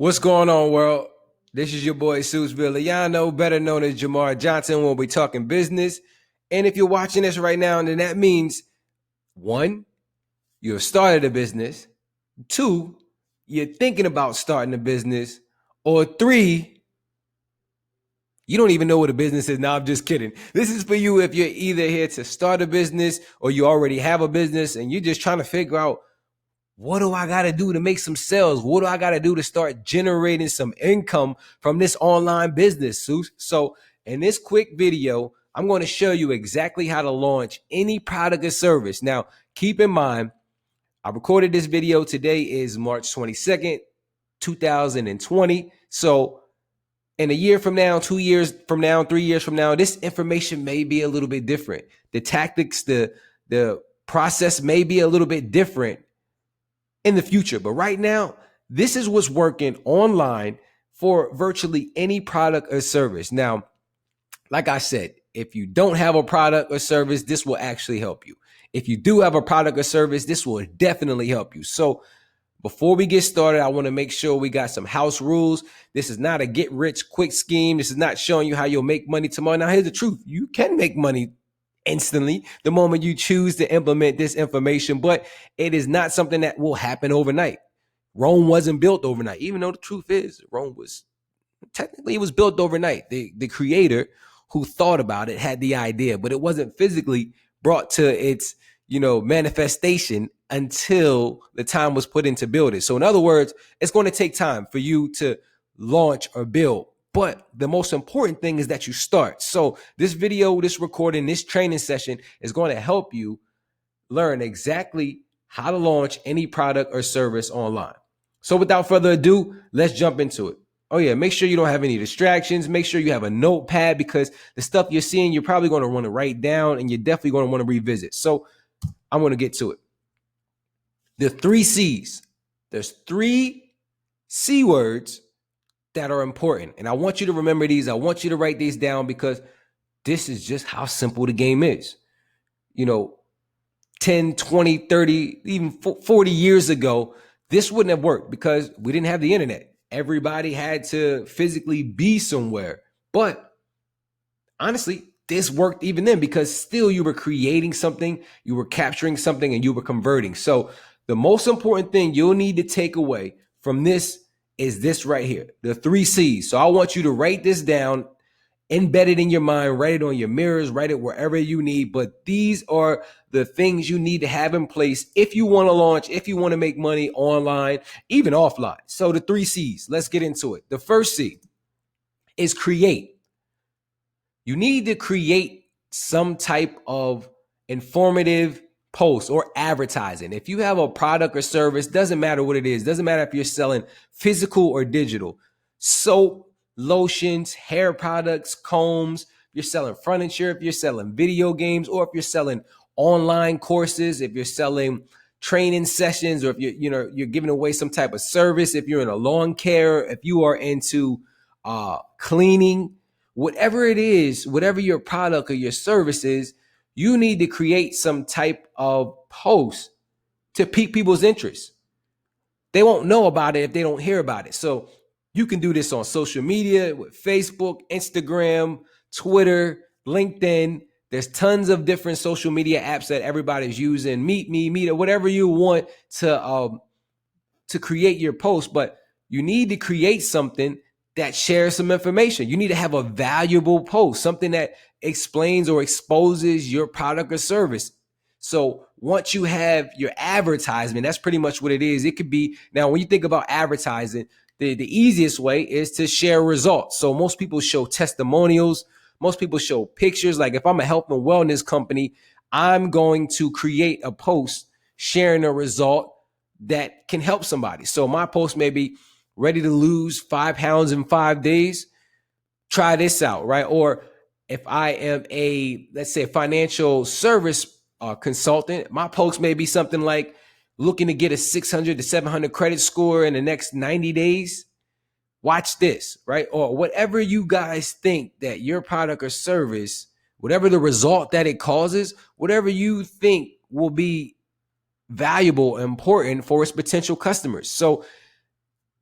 What's going on, world? This is your boy Suits Villano, better known as Jamar Johnson, when we talking business. And if you're watching this right now, then that means one, you have started a business. Two, you're thinking about starting a business. Or three, you don't even know what a business is. Now, I'm just kidding. This is for you if you're either here to start a business or you already have a business and you're just trying to figure out, what do I got to do to make some sales? What do I got to do to start generating some income from this online business? So in this quick video, I'm going to show you exactly how to launch any product or service. Now, keep in mind, I recorded this video. Today is March 22nd, 2020. So in a year from now, 2 years from now, 3 years from now, this information may be a little bit different. The tactics, the process may be a little bit different in the future. But right now, this is what's working online for virtually any product or service. Now, like I said, if you don't have a product or service, this will actually help you. If you do have a product or service, this will definitely help you. So before we get started, I want to make sure we got some house rules. This is not a get rich quick scheme. This is not showing you how you'll make money tomorrow. Now, here's the truth. You can make money instantly the moment you choose to implement this information, but it is not something that will happen overnight. Rome wasn't built overnight, even though the truth is Rome was technically, it was built overnight. The creator who thought about it had the idea, but it wasn't physically brought to its manifestation until the time was put in to build it. So in other words, it's going to take time for you to launch or build. But the most important thing is that you start. So this video, this recording, this training session is going to help you learn exactly how to launch any product or service online. So without further ado, let's jump into it. Oh yeah, make sure you don't have any distractions. Make sure you have a notepad, because the stuff you're seeing, you're probably going to want to write down, and you're definitely going to want to revisit. So I'm going to get to it. The 3 C's. There's 3 C words that are important. And I want you to remember these. I want you to write these down, because this is just how simple the game is. 10, 20, 30, even 40 years ago, this wouldn't have worked because we didn't have the internet. Everybody had to physically be somewhere. But honestly, this worked even then, because still you were creating something, you were capturing something, and you were converting. So the most important thing you'll need to take away from this is this right here, the 3 C's. So I want you to write this down, embed it in your mind, write it on your mirrors, write it wherever you need. But these are the things you need to have in place if you want to launch, if you want to make money online, even offline. So the 3 C's, let's get into it. The first C is create. You need to create some type of informative post or advertising. If you have a product or service, doesn't matter what it is, doesn't matter if you're selling physical or digital, soap, lotions, hair products, combs, if you're selling furniture, if you're selling video games, or if you're selling online courses, if you're selling training sessions, or if you're giving away some type of service, if you're in a lawn care, if you are into cleaning, whatever it is, whatever your product or your service is, you need to create some type of post to pique people's interest. They won't know about it if they don't hear about it. So you can do this on social media with Facebook, Instagram, Twitter, LinkedIn. There's tons of different social media apps that everybody's using. Meet Me, Meet, whatever you want to create your post. But you need to create something that shares some information. You need to have a valuable post, something that explains or exposes your product or service. So once you have your advertisement, that's pretty much what it is. It could be, now when you think about advertising, the easiest way is to share results. So most people show testimonials. Most people show pictures. Like if I'm a health and wellness company, I'm going to create a post sharing a result that can help somebody. So my post may be ready to lose 5 pounds in 5 days. Try this out, right? Or if I am let's say a financial service consultant, my post may be something like looking to get a 600 to 700 credit score in the next 90 days. Watch this, right? Or whatever you guys think that your product or service, whatever the result that it causes, whatever you think will be valuable and important for its potential customers. So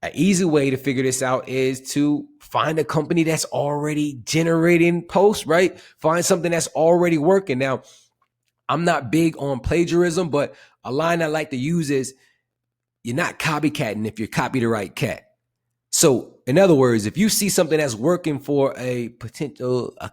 An easy way to figure this out is to find a company that's already generating posts, right? Find something that's already working. Now, I'm not big on plagiarism, but a line I like to use is you're not copycatting if you copy the right cat. So, in other words, if you see something that's working for a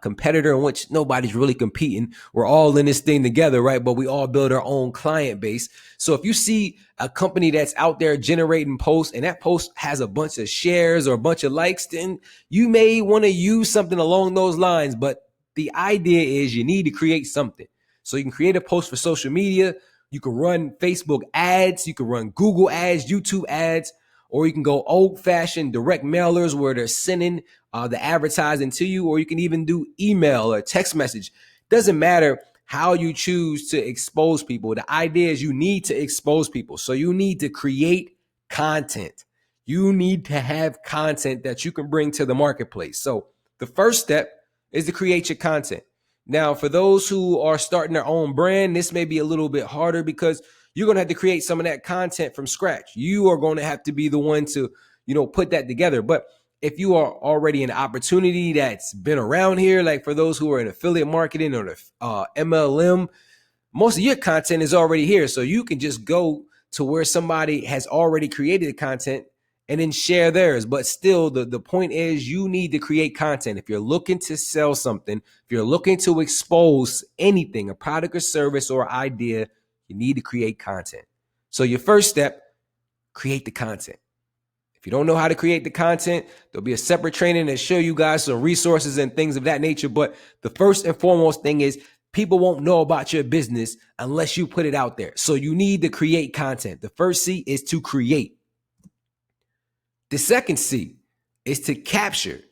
competitor in which nobody's really competing, we're all in this thing together, right? But we all build our own client base. So if you see a company that's out there generating posts and that post has a bunch of shares or a bunch of likes, then you may want to use something along those lines. But the idea is you need to create something. So you can create a post for social media. You can run Facebook ads. You can run Google ads, YouTube ads. Or you can go old-fashioned direct mailers where they're sending the advertising to you, or you can even do email or text message. Doesn't matter how you choose to expose people. The idea is you need to expose people. So you need to create content. You need to have content that you can bring to the marketplace. So the first step is to create your content. Now, for those who are starting their own brand, this may be a little bit harder because you're going to have to create some of that content from scratch. You are going to have to be the one to, put that together. But if you are already an opportunity that's been around here, like for those who are in affiliate marketing or the MLM, most of your content is already here. So you can just go to where somebody has already created the content and then share theirs. But still, the point is you need to create content. If you're looking to sell something, if you're looking to expose anything, a product or service or idea, you need to create content. So your first step, create the content. If you don't know how to create the content, there'll be a separate training that show you guys some resources and things of that nature. But the first and foremost thing is people won't know about your business unless you put it out there. So you need to create content. The first C is to create. The second C is to capture.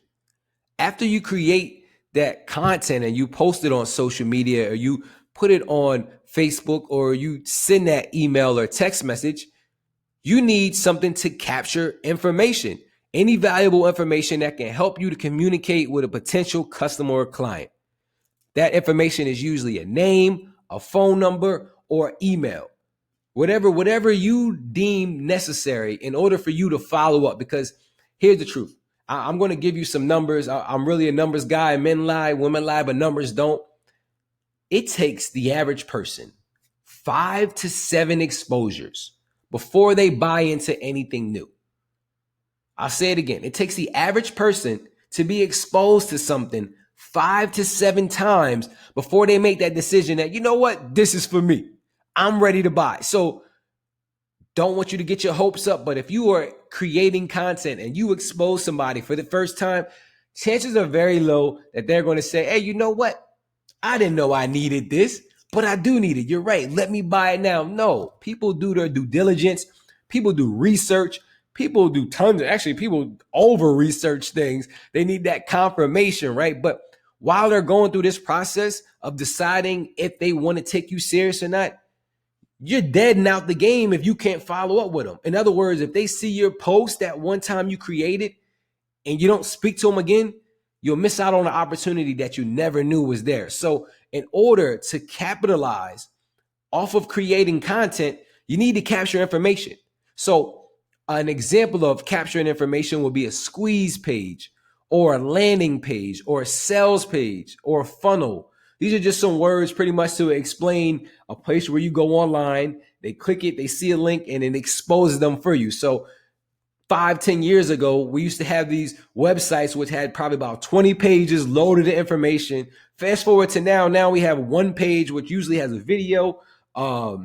After you create that content and you post it on social media or you put it on Facebook or you send that email or text message, you need something to capture information, any valuable information that can help you to communicate with a potential customer or client. That information is usually a name, a phone number, or email. Whatever you deem necessary in order for you to follow up. Because here's the truth. I'm going to give you some numbers. I'm really a numbers guy. Men lie, women lie, but numbers don't. It takes the average person 5 to 7 exposures before they buy into anything new. I'll say it again. It takes the average person to be exposed to something 5 to 7 times before they make that decision that, you know what, this is for me. I'm ready to buy. So don't want you to get your hopes up, but if you are creating content and you expose somebody for the first time, chances are very low that they're going to say, hey, you know what? I didn't know I needed this, but I do need it. You're right. Let me buy it now. No, people do their due diligence. People do research. People do people over research things. They need that confirmation, right? But while they're going through this process of deciding if they want to take you serious or not, you're dead and out the game if you can't follow up with them. In other words, if they see your post that one time you created and you don't speak to them again, you'll miss out on an opportunity that you never knew was there. So in order to capitalize off of creating content, you need to capture information. So an example of capturing information would be a squeeze page or a landing page or a sales page or a funnel. These are just some words pretty much to explain a place where you go online, they click it, they see a link, and it exposes them for you. So 5-10 years ago, we used to have these websites which had probably about 20 pages loaded of information. Fast forward to now we have one page which usually has a video, a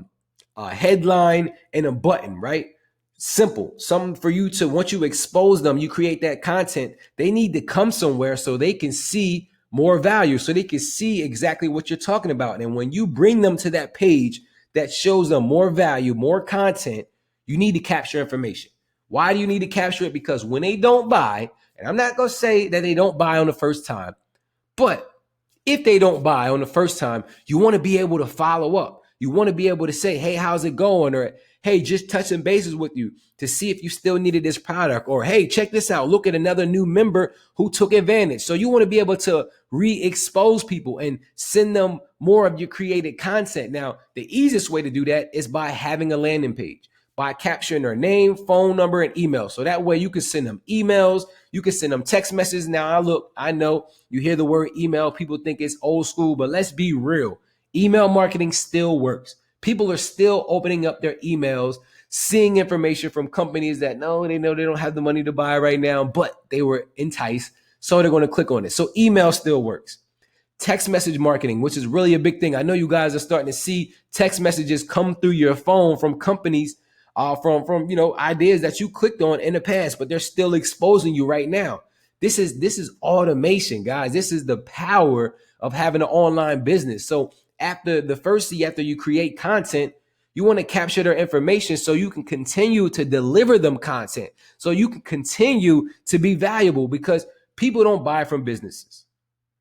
headline, and a button, right? Simple. Something for you to, once you expose them, you create that content, they need to come somewhere so they can see more value, so they can see exactly what you're talking about. And when you bring them to that page that shows them more value, more content, you need to capture information. Why do you need to capture it? Because when they don't buy, and I'm not going to say that they don't buy on the first time, but if they don't buy on the first time, you want to be able to follow up. You want to be able to say, hey, how's it going? Or, hey, just touching bases with you to see if you still needed this product. Or, hey, check this out. Look at another new member who took advantage. So you want to be able to re-expose people and send them more of your created content. Now, the easiest way to do that is by having a landing page, by capturing their name, phone number, and email. So that way you can send them emails, you can send them text messages. Now, I know you hear the word email, people think it's old school, but let's be real. Email marketing still works. People are still opening up their emails, seeing information from companies that know they don't have the money to buy right now, but they were enticed, so they're going to click on it. So email still works. Text message marketing, which is really a big thing. I know you guys are starting to see text messages come through your phone from companies, from ideas that you clicked on in the past, but they're still exposing you right now. This is automation, guys. This is the power of having an online business. So after the first C, after you create content, you want to capture their information so you can continue to deliver them content, so you can continue to be valuable, because people don't buy from businesses.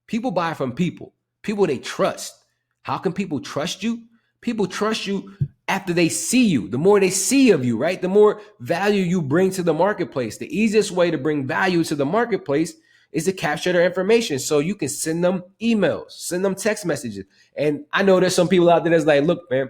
People buy from people they trust. How can people trust you? People trust you after they see you. The more they see of you, right? The more value you bring to the marketplace. The easiest way to bring value to the marketplace is to capture their information so you can send them emails, send them text messages. And I know there's some people out there that's like, look, man,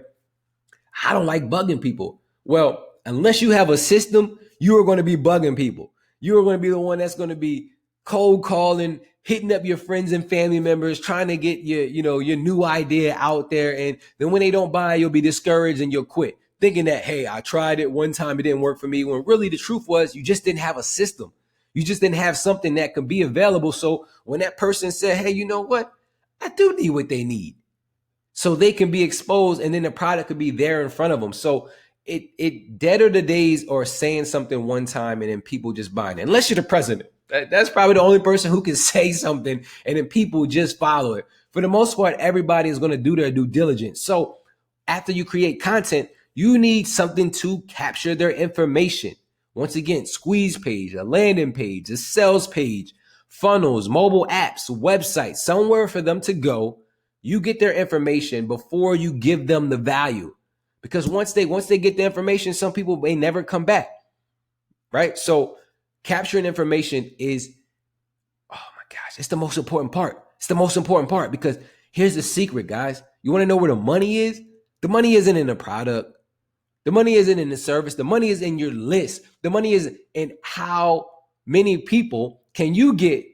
I don't like bugging people. Well, unless you have a system, you are going to be bugging people. You are going to be the one that's going to be cold calling, hitting up your friends and family members, trying to get your new idea out there. And then when they don't buy, you'll be discouraged and you'll quit, thinking that, hey, I tried it one time, it didn't work for me. When really the truth was you just didn't have a system. You just didn't have something that could be available. So when that person said, hey, you know what? I do need what they need. So they can be exposed, and then the product could be there in front of them. So it dead are the days or saying something one time and then people just buying it. Unless you're the president. That's probably the only person who can say something and then people just follow it. For the most part, everybody is going to do their due diligence. So after you create content, you need something to capture their information. Once again, squeeze page, a landing page, a sales page, funnels, mobile apps, websites, somewhere for them to go. You get their information before you give them the value. Because once they get the information, some people may never come back, right? So capturing information is, oh my gosh, it's the most important part. It's the most important part, because here's the secret, guys. You want to know where the money is? The money isn't in the product. The money isn't in the service. The money is in your list. The money is in how many people can you get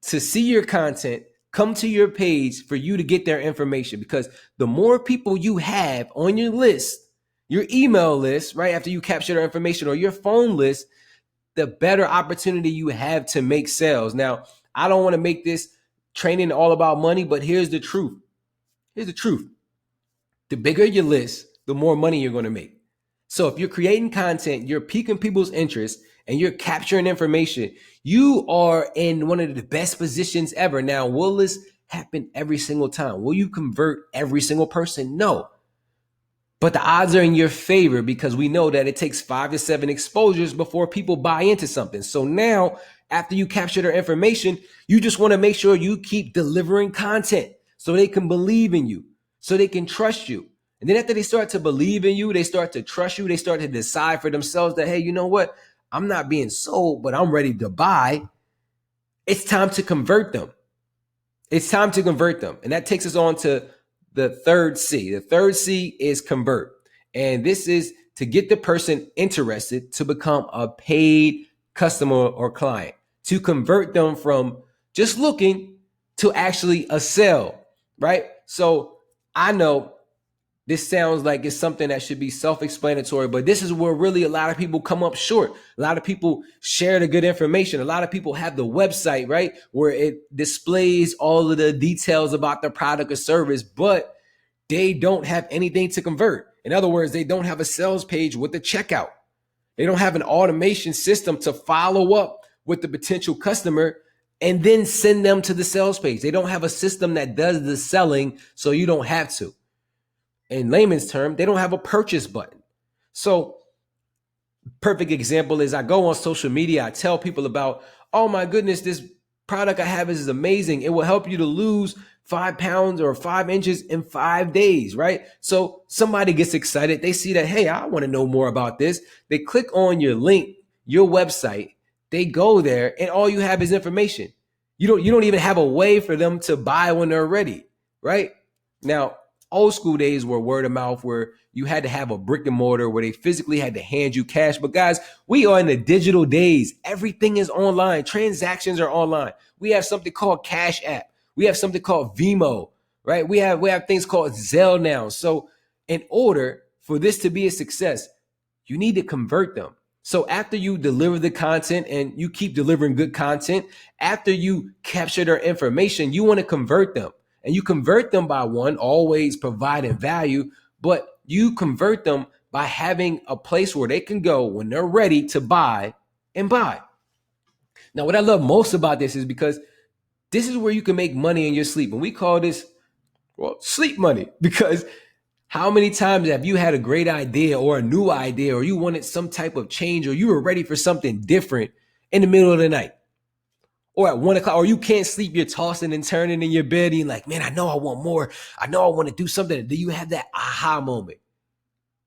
to see your content, come to your page for you to get their information. Because the more people you have on your list, your email list, right, after you capture their information, or your phone list, the better opportunity you have to make sales. Now, I don't want to make this training all about money, but here's the truth. Here's the truth. The bigger your list, the more money you're going to make. So if you're creating content, you're piquing people's interest, and you're capturing information, you are in one of the best positions ever. Now, will this happen every single time? Will you convert every single person? No. But the odds are in your favor, because we know that it takes 5 to 7 exposures before people buy into something. So now, after you capture their information, you just want to make sure you keep delivering content so they can believe in you, so they can trust you. And then after they start to believe in you, they start to trust you, they start to decide for themselves that, hey, you know what? I'm not being sold, but I'm ready to buy. It's time to convert them. It's time to convert them. And that takes us on to the third C. The third C is convert. And this is to get the person interested to become a paid customer or client, to convert them from just looking to actually a sale, right? So I know this sounds like it's something that should be self-explanatory, but this is where really a lot of people come up short. A lot of people share the good information. A lot of people have the website, right, where it displays all of the details about their product or service, but they don't have anything to convert. In other words, they don't have a sales page with the checkout. They don't have an automation system to follow up with the potential customer and then send them to the sales page. They don't have a system that does the selling, so you don't have to. In layman's term, they don't have a purchase button. So perfect example is I go on social media, I tell people about, oh my goodness, this product I have is amazing. It will help you to lose 5 pounds or 5 inches in 5 days, right? So somebody gets excited. They see that, hey, I want to know more about this. They click on your link, your website, they go there, and all you have is information. You don't even have a way for them to buy when they're ready, right? Now, Old school days were word of mouth, where you had to have a brick and mortar, where they physically had to hand you cash. But guys, we are in the digital days. Everything is online. Transactions are online. We have something called Cash App. We have something called Vimo, right? We have things called Zelle now. So in order for this to be a success, you need to convert them. So after you deliver the content and you keep delivering good content, after you capture their information, you want to convert them. And you convert them by, one, always providing value, but you convert them by having a place where they can go when they're ready to buy and buy. Now, what I love most about this is because this is where you can make money in your sleep. And we call this, well, sleep money, because how many times have you had a great idea or a new idea, or you wanted some type of change, or you were ready for something different in the middle of the night or at 1 o'clock, or you can't sleep, you're tossing and turning in your bed and you're like, man, I know I want more. I know I want to do something. Do you have that aha moment?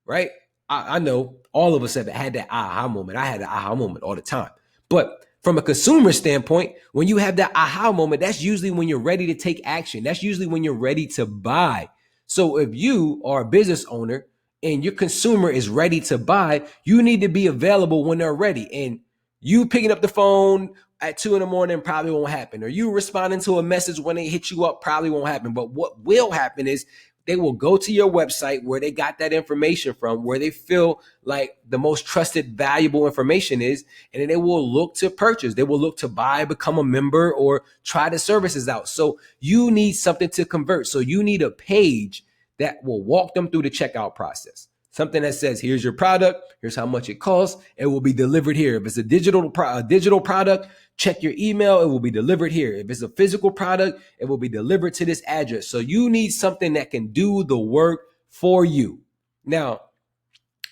Right? I know all of us have had that aha moment. I had an aha moment all the time. But from a consumer standpoint, when you have that aha moment, that's usually when you're ready to take action. That's usually when you're ready to buy. So if you are a business owner and your consumer is ready to buy, you need to be available when they're ready. And you picking up the phone at 2 a.m. probably won't happen. Or you responding to a message when they hit you up probably won't happen. But what will happen is they will go to your website where they got that information from, where they feel like the most trusted, valuable information is, and then they will look to purchase. They will look to buy, become a member, or try the services out. So you need something to convert. So you need a page that will walk them through the checkout process. Something that says, here's your product, here's how much it costs, it will be delivered here. If it's a digital product, check your email, it will be delivered here. If it's a physical product, it will be delivered to this address. So you need something that can do the work for you. Now,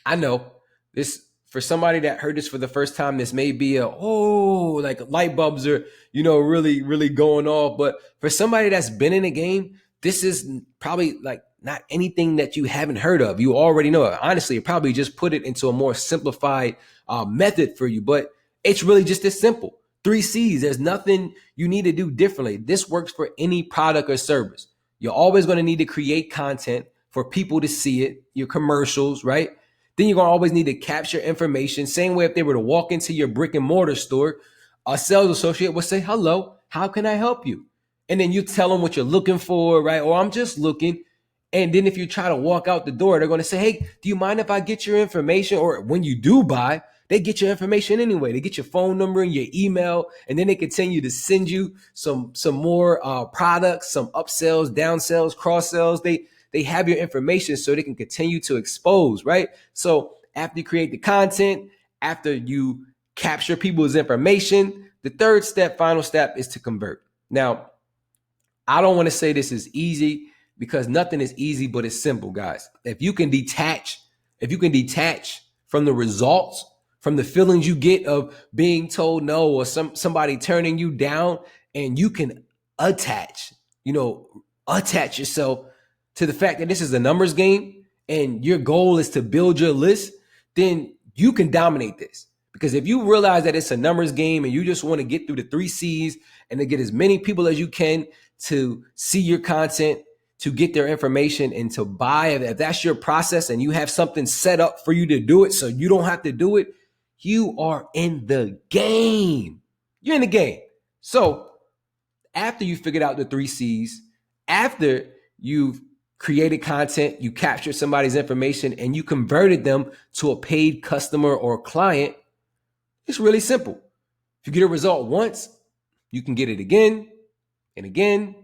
I know this, for somebody that heard this for the first time, this may be like light bulbs are, really, really going off. But for somebody that's been in the game, this is probably like not anything that you haven't heard of. You already know it. Honestly, it probably just put it into a more simplified method for you, but it's really just this simple. 3 C's. There's nothing you need to do differently. This works for any product or service. You're always going to need to create content for people to see it, your commercials, right? Then you're going to always need to capture information. Same way if they were to walk into your brick and mortar store, a sales associate would say, hello, how can I help you? And then you tell them what you're looking for, right? Or I'm just looking. And then if you try to walk out the door, they're going to say, hey, do you mind if I get your information? Or when you do buy, they get your information anyway. They get your phone number and your email, and then they continue to send you some more products, some upsells, downsells, cross sells. They have your information so they can continue to expose, right? So after you create the content, after you capture people's information, the third step, final step, is to convert. Now, I don't want to say this is easy, because nothing is easy, but it's simple, guys. If you can detach from the results, from the feelings you get of being told no, or somebody turning you down, and you can attach yourself to the fact that this is a numbers game and your goal is to build your list, then you can dominate this. Because if you realize that it's a numbers game and you just want to get through the 3 C's and to get as many people as you can to see your content, to get their information, and to buy, if that's your process and you have something set up for you to do it so you don't have to do it, you are in the game. You're in the game. So after you figured out the 3 C's, after you've created content, you captured somebody's information, and you converted them to a paid customer or client, it's really simple. If you get a result once, you can get it again and again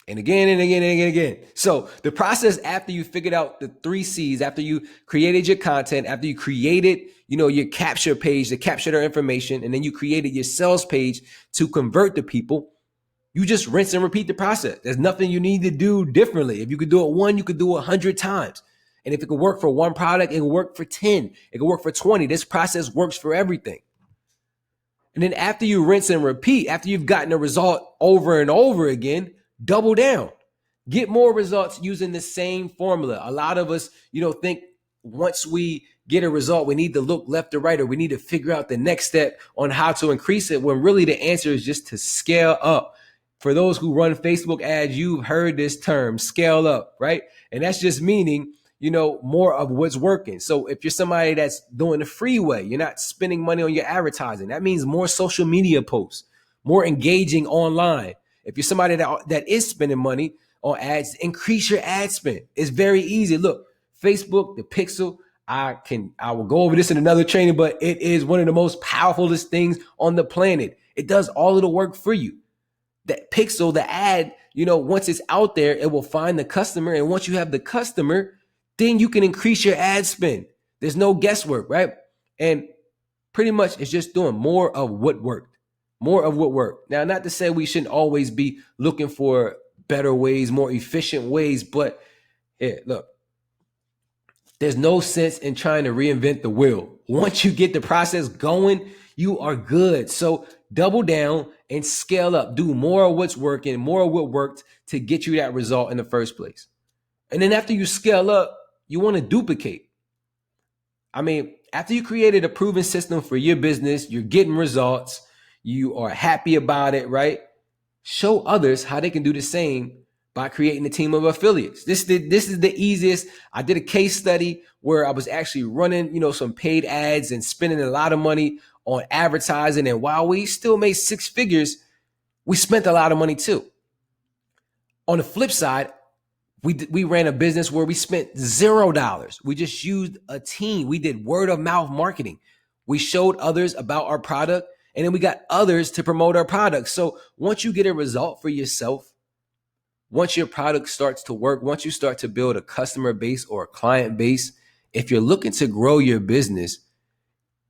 and again and again and again. So the process after you figured out the 3 C's, after you created your content, after you created, your capture page to capture their information, and then you created your sales page to convert the people, you just rinse and repeat the process. There's nothing you need to do differently. If you could do it one, you could do it 100 times. And if it could work for one product, it can work for 10. It can work for 20. This process works for everything. And then after you rinse and repeat, after you've gotten a result over and over again, double down. Get more results using the same formula. A lot of us, think once we get a result, we need to look left or right, or we need to figure out the next step on how to increase it, when really the answer is just to scale up. For those who run Facebook ads, you've heard this term, scale up, right? And that's just meaning, more of what's working. So if you're somebody that's doing the free way, you're not spending money on your advertising. That means more social media posts, more engaging online. If you're somebody that is spending money on ads, increase your ad spend. It's very easy. Look, Facebook, the Pixel, I will go over this in another training, but it is one of the most powerfulest things on the planet. It does all of the work for you. That Pixel, the ad, once it's out there, it will find the customer. And once you have the customer, then you can increase your ad spend. There's no guesswork, right? And pretty much it's just doing more of what worked. More of what worked. Now, not to say we shouldn't always be looking for better ways, more efficient ways, but here, look, there's no sense in trying to reinvent the wheel. Once you get the process going, you are good. So double down and scale up. Do more of what's working, more of what worked to get you that result in the first place. And then after you scale up, you want to duplicate. I mean, after you created a proven system for your business, you're getting results, you are happy about it, right? Show others how they can do the same by creating a team of affiliates. This is the easiest. I did a case study where I was actually running, some paid ads and spending a lot of money on advertising. And while we still made six figures, we spent a lot of money too. On the flip side, we ran a business where we spent $0. We just used a team. We did word of mouth marketing. We showed others about our product, and then we got others to promote our product. So once you get a result for yourself, once your product starts to work, once you start to build a customer base or a client base, if you're looking to grow your business,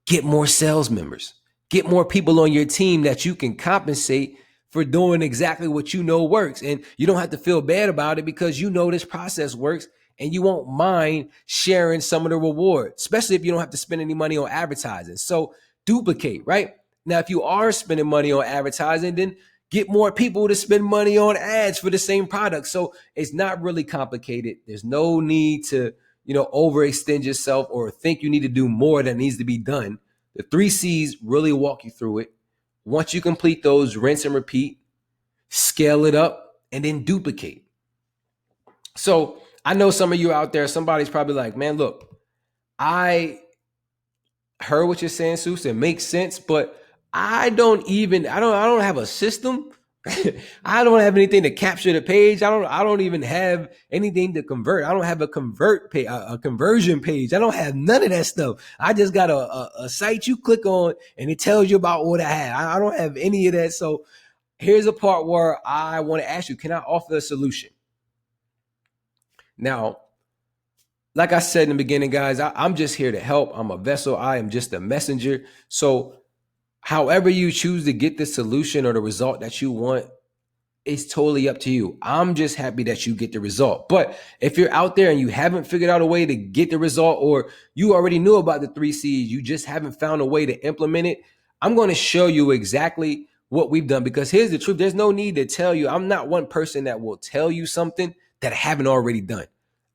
get more sales members, get more people on your team that you can compensate for doing exactly what works. And you don't have to feel bad about it because this process works and you won't mind sharing some of the reward, especially if you don't have to spend any money on advertising. So duplicate, right? Now, if you are spending money on advertising, then get more people to spend money on ads for the same product. So it's not really complicated. There's no need to, overextend yourself or think you need to do more that needs to be done. The 3 C's really walk you through it. Once you complete those, rinse and repeat, scale it up, and then duplicate. So I know some of you out there, somebody's probably like, man, look, I heard what you're saying, Seuss. It makes sense, but I don't have a system. I don't have anything to capture the page. I don't even have anything to convert. I don't have a conversion page. I don't have none of that stuff. I just got a site you click on and it tells you about what I have. I don't have any of that. So here's a part where I want to ask you, can I offer a solution? Now, like I said in the beginning, guys, I'm just here to help. I'm a vessel. I am just a messenger. So however you choose to get the solution or the result that you want, it's totally up to you. I'm just happy that you get the result. But if you're out there and you haven't figured out a way to get the result, or you already knew about the 3 C's, you just haven't found a way to implement it, I'm going to show you exactly what we've done. Because here's the truth. There's no need to tell you. I'm not one person that will tell you something that I haven't already done.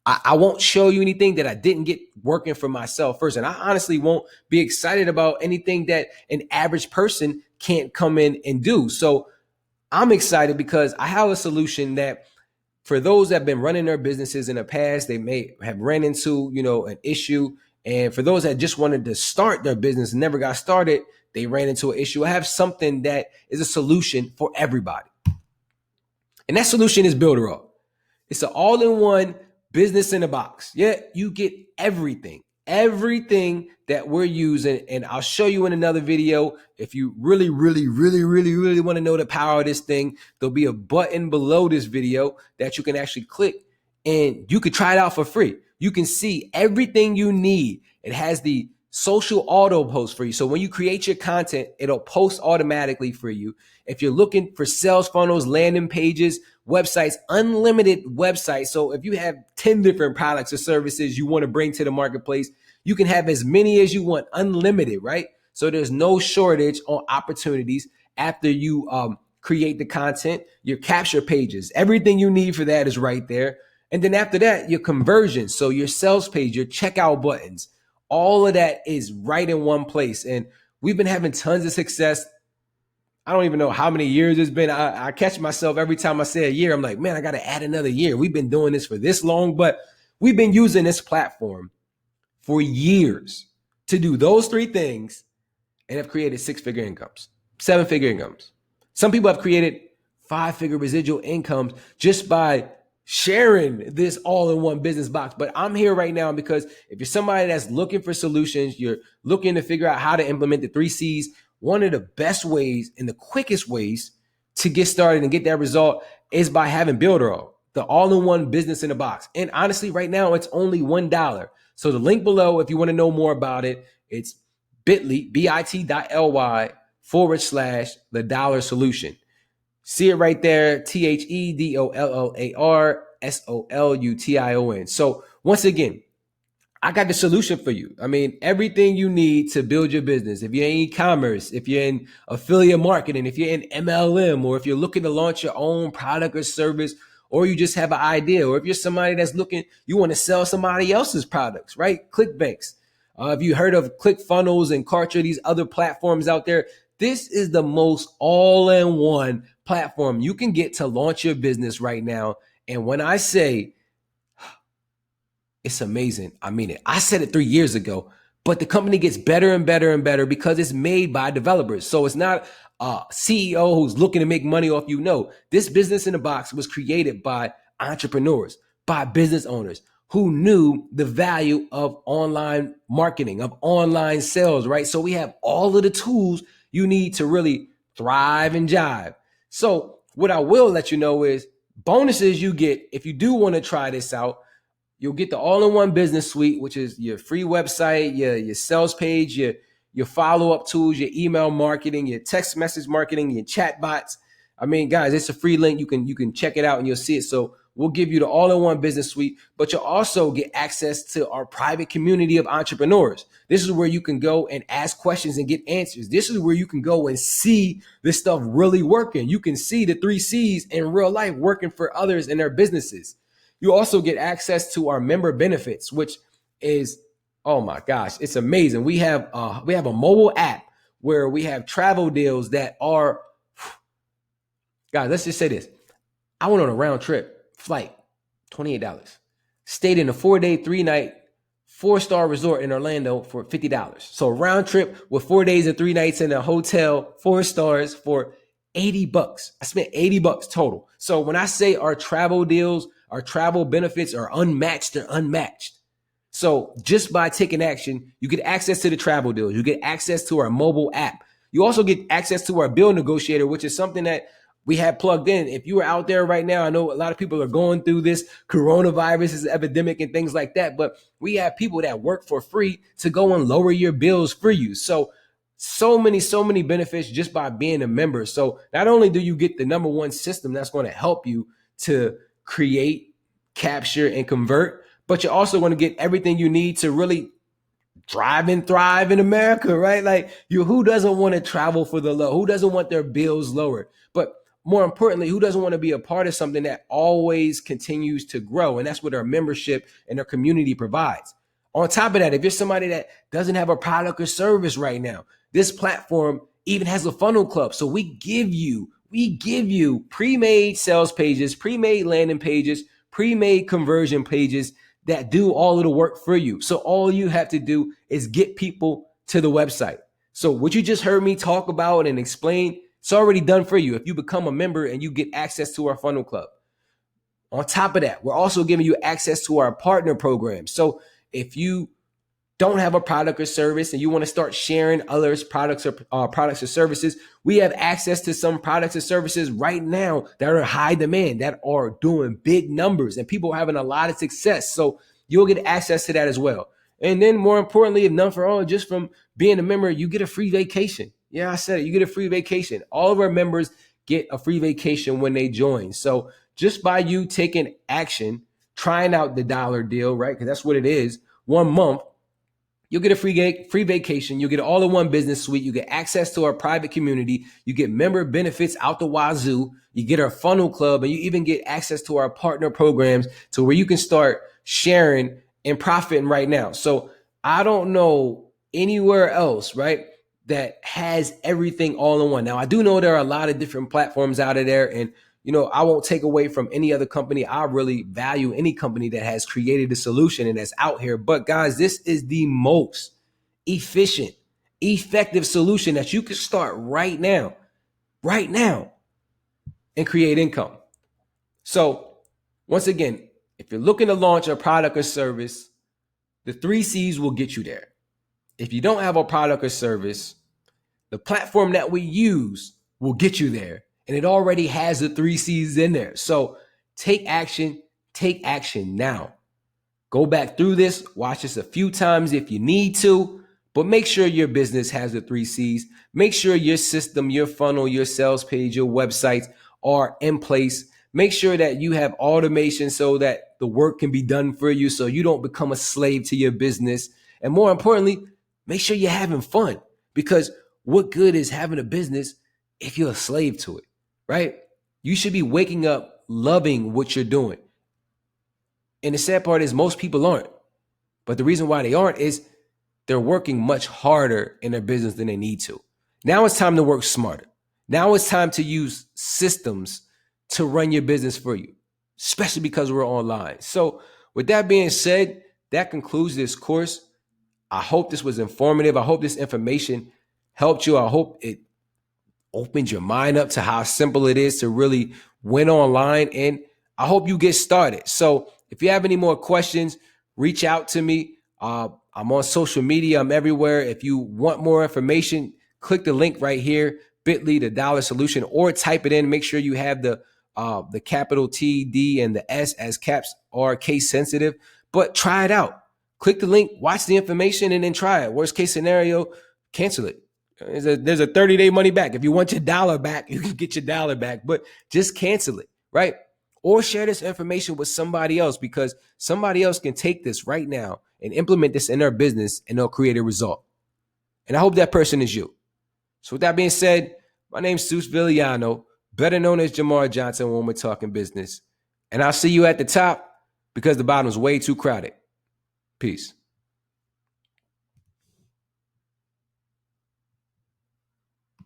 I won't show you anything that I didn't get working for myself first. And I honestly won't be excited about anything that an average person can't come in and do. So I'm excited because I have a solution that for those that have been running their businesses in the past, they may have ran into, an issue. And for those that just wanted to start their business and never got started, they ran into an issue. I have something that is a solution for everybody. And that solution is Builderall. It's an all-in-one business in a box. Yeah, you get everything that we're using. And I'll show you in another video. If you really want to know the power of this thing, there'll be a button below this video that you can actually click and you can try it out for free. You can see everything you need. It has the social auto post for you. So when you create your content, it'll post automatically for you. If you're looking for sales funnels, landing pages, websites, unlimited websites. So if you have 10 different products or services you want to bring to the marketplace, you can have as many as you want, unlimited, right? So there's no shortage on opportunities after you create the content, your capture pages, everything you need for that is right there. And then after that, your conversions. So your sales page, your checkout buttons, all of that is right in one place. And we've been having tons of success. I don't even know how many years it's been. I catch myself every time I say a year. I'm like, man, I got to add another year. We've been doing this for this long, but we've been using this platform for years to do those three things and have created 6-figure incomes, 7-figure incomes. Some people have created 5-figure residual incomes just by sharing this all-in-one business box. But I'm here right now because if you're somebody that's looking for solutions, you're looking to figure out how to implement the 3 C's, one of the best ways and the quickest ways to get started and get that result is by having Builderall, the all-in-one business in a box. And honestly, right now, it's only $1. So the link below, if you want to know more about it, it's bit.ly, bit.ly/the dollar solution. See it right there, THEDOLLARSOLUTION. So once again, I got the solution for you. I mean, everything you need to build your business. If you're in e-commerce, if you're in affiliate marketing, if you're in MLM, or if you're looking to launch your own product or service, or you just have an idea, or if you're somebody that's looking, you want to sell somebody else's products, right? ClickBanks. If you heard of ClickFunnels and Kartra, these other platforms out there, this is the most all-in-one platform you can get to launch your business right now. And when I say it's amazing, I mean it. I said it 3 years ago, but the company gets better and better and better because it's made by developers. So it's not a CEO who's looking to make money off you. No, this business in a box was created by entrepreneurs, by business owners who knew the value of online marketing, of online sales, right? So we have all of the tools you need to really thrive and jive. So what I will let you know is bonuses you get if you do want to try this out. You'll get the all-in-one business suite, which is your free website, your sales page, your follow-up tools, your email marketing, your text message marketing, your chat bots. I mean, guys, it's a free link. You can check it out and you'll see it. So we'll give you the all-in-one business suite, but you'll also get access to our private community of entrepreneurs. This is where you can go and ask questions and get answers. This is where you can go and see this stuff really working. You can see the 3 C's in real life working for others in their businesses. You also get access to our member benefits, which is, oh my gosh, it's amazing. We have a mobile app where we have travel deals that are, guys, let's just say this. I went on a round trip flight, $28. Stayed in a 4-day, 3-night, 4-star resort in Orlando for $50. So a round trip with 4 days and 3 nights in a hotel, 4 stars for $80. I spent $80 total. So when I say our travel deals, our travel benefits are unmatched, they're unmatched. So just by taking action, you get access to the travel deals. You get access to our mobile app. You also get access to our bill negotiator, which is something that we have plugged in. If you are out there right now, I know a lot of people are going through this coronavirus epidemic and things like that, but we have people that work for free to go and lower your bills for you. So many benefits just by being a member. So not only do you get the number one system that's going to help you to create, capture, and convert, but you're also going to get everything you need to really drive and thrive in America, right? Like who doesn't want to travel for the low? Who doesn't want their bills lowered? But more importantly, who doesn't want to be a part of something that always continues to grow? And that's what our membership and our community provides. On top of that, if you're somebody that doesn't have a product or service right now, this platform even has a funnel club. So we give you pre-made sales pages, pre-made landing pages, pre-made conversion pages that do all of the work for you. So all you have to do is get people to the website. So what you just heard me talk about and explain, it's already done for you if you become a member and you get access to our funnel club. On top of that, we're also giving you access to our partner program. So if you don't have a product or service and you want to start sharing others' products or services, we have access to some products or services right now that are in high demand, that are doing big numbers, and people are having a lot of success. So you'll get access to that as well. And then more importantly, if none for all, just from being a member, you get a free vacation. Yeah, I said it. You get a free vacation. All of our members get a free vacation when they join. So just by you taking action, trying out the dollar deal, right? Because that's what it is. 1 month, you'll get a free vacation. You'll get an all-in-one business suite. You get access to our private community. You get member benefits out the wazoo. You get our funnel club, and you even get access to our partner programs to where you can start sharing and profiting right now. So I don't know anywhere else, right, that has everything all in one. Now, I do know there are a lot of different platforms out of there, and I won't take away from any other company. I really value any company that has created a solution and that's out here. But guys, this is the most efficient, effective solution that you can start right now, and create income. So once again, if you're looking to launch a product or service, the 3 C's will get you there. If you don't have a product or service, the platform that we use will get you there. And it already has the 3 C's in there. So take action now. Go back through this, watch this a few times if you need to, but make sure your business has the 3 C's. Make sure your system, your funnel, your sales page, your websites are in place. Make sure that you have automation so that the work can be done for you so you don't become a slave to your business. And more importantly, make sure you're having fun, because what good is having a business if you're a slave to it, right? You should be waking up loving what you're doing. And the sad part is most people aren't. But the reason why they aren't is they're working much harder in their business than they need to. Now it's time to work smarter. Now it's time to use systems to run your business for you, especially because we're online. So with that being said, that concludes this course. I hope this was informative. I hope this information helped you. I hope it opened your mind up to how simple it is to really win online. And I hope you get started. So if you have any more questions, reach out to me. I'm on social media. I'm everywhere. If you want more information, click the link right here, bit.ly, the Dollar Solution, or type it in. Make sure you have the capital T, D, and the S as caps are case sensitive. But try it out. Click the link, watch the information, and then try it. Worst case scenario, cancel it. There's a 30-day money back. If you want your dollar back, you can get your dollar back, but just cancel it, right? Or share this information with somebody else, because somebody else can take this right now and implement this in their business, and they'll create a result. And I hope that person is you. So with that being said, my name's Zeus Villano, better known as Jamar Johnson when we're talking business. And I'll see you at the top, because the bottom's way too crowded. Peace.